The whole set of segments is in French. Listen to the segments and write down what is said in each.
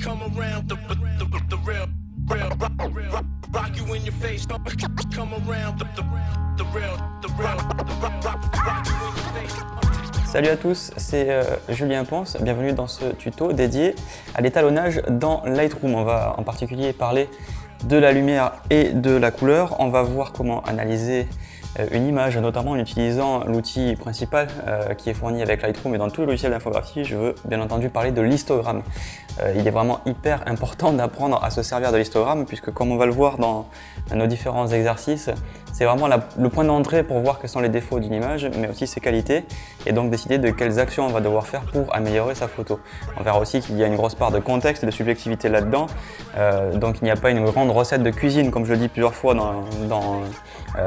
Come around the real rock you in your face. Come around the real rock you in your face. Salut à tous, c'est Julien Ponce, bienvenue dans ce tuto dédié à l'étalonnage dans Lightroom. On va en particulier parler de la lumière et de la couleur. On va voir comment analyser une image, notamment en utilisant l'outil principal qui est fourni avec Lightroom et dans tout le logiciel d'infographie. Je veux bien entendu parler de l'histogramme. Il est vraiment hyper important d'apprendre à se servir de l'histogramme puisque comme on va le voir dans nos différents exercices, c'est vraiment le point d'entrée pour voir quels sont les défauts d'une image, mais aussi ses qualités, et donc décider de quelles actions on va devoir faire pour améliorer sa photo. On verra aussi qu'il y a une grosse part de contexte et de subjectivité là-dedans, donc il n'y a pas une grande recette de cuisine, comme je le dis plusieurs fois dans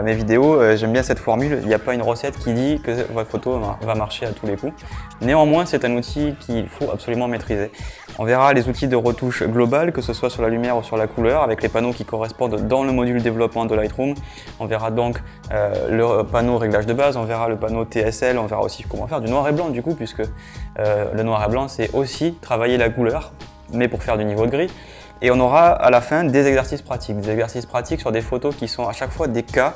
mes vidéos. J'aime bien cette formule, il n'y a pas une recette qui dit que votre photo va marcher à tous les coups. Néanmoins, c'est un outil qu'il faut absolument maîtriser. On verra les outils de retouche globale, que ce soit sur la lumière ou sur la couleur, avec les panneaux qui correspondent dans le module développement de Lightroom. On verra donc le panneau réglage de base, on verra le panneau TSL, on verra aussi comment faire du noir et blanc du coup, puisque le noir et blanc c'est aussi travailler la couleur, mais pour faire du niveau de gris. Et on aura à la fin des exercices pratiques sur des photos qui sont à chaque fois des cas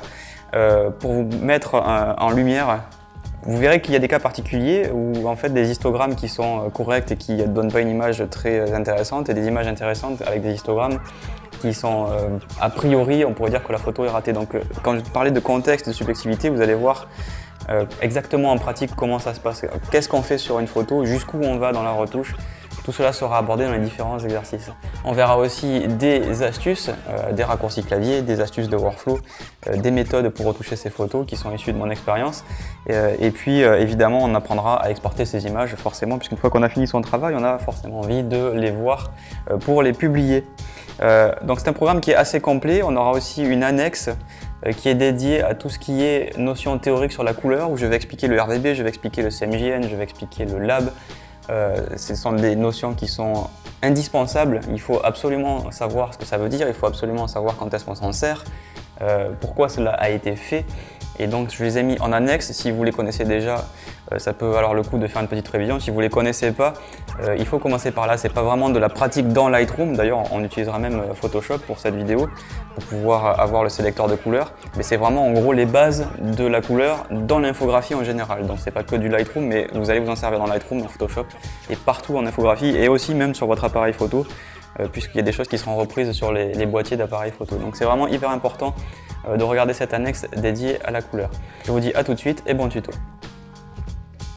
pour vous mettre en lumière. Vous verrez qu'il y a des cas particuliers où en fait des histogrammes qui sont corrects et qui ne donnent pas une image très intéressante et des images intéressantes avec des histogrammes qui sont a priori, on pourrait dire que la photo est ratée. Donc quand je parlais de contexte, de subjectivité, vous allez voir exactement en pratique comment ça se passe. Qu'est-ce qu'on fait sur une photo, jusqu'où on va dans la retouche. Tout cela sera abordé dans les différents exercices. On verra aussi des astuces, des raccourcis clavier, des astuces de workflow, des méthodes pour retoucher ces photos qui sont issues de mon expérience. Et puis évidemment, on apprendra à exporter ces images forcément, puisqu'une fois qu'on a fini son travail, on a forcément envie de les voir pour les publier. Donc c'est un programme qui est assez complet. On aura aussi une annexe qui est dédiée à tout ce qui est notion théorique sur la couleur, où je vais expliquer le RVB, je vais expliquer le CMJN, je vais expliquer le lab. Ce sont des notions qui sont indispensables, il faut absolument savoir ce que ça veut dire, il faut absolument savoir quand est-ce qu'on s'en sert, pourquoi cela a été fait. Et donc je les ai mis en annexe. Si vous les connaissez déjà, ça peut valoir le coup de faire une petite révision. Si vous ne les connaissez pas, il faut commencer par là. C'est pas vraiment de la pratique dans Lightroom. D'ailleurs, on utilisera même Photoshop pour cette vidéo pour pouvoir avoir le sélecteur de couleurs. Mais c'est vraiment en gros les bases de la couleur dans l'infographie en général. Donc c'est pas que du Lightroom, mais vous allez vous en servir dans Lightroom, dans Photoshop et partout en infographie et aussi même sur votre appareil photo, puisqu'il y a des choses qui seront reprises sur les boîtiers d'appareils photo. Donc c'est vraiment hyper important de regarder cette annexe dédiée à la couleur. Je vous dis à tout de suite et bon tuto.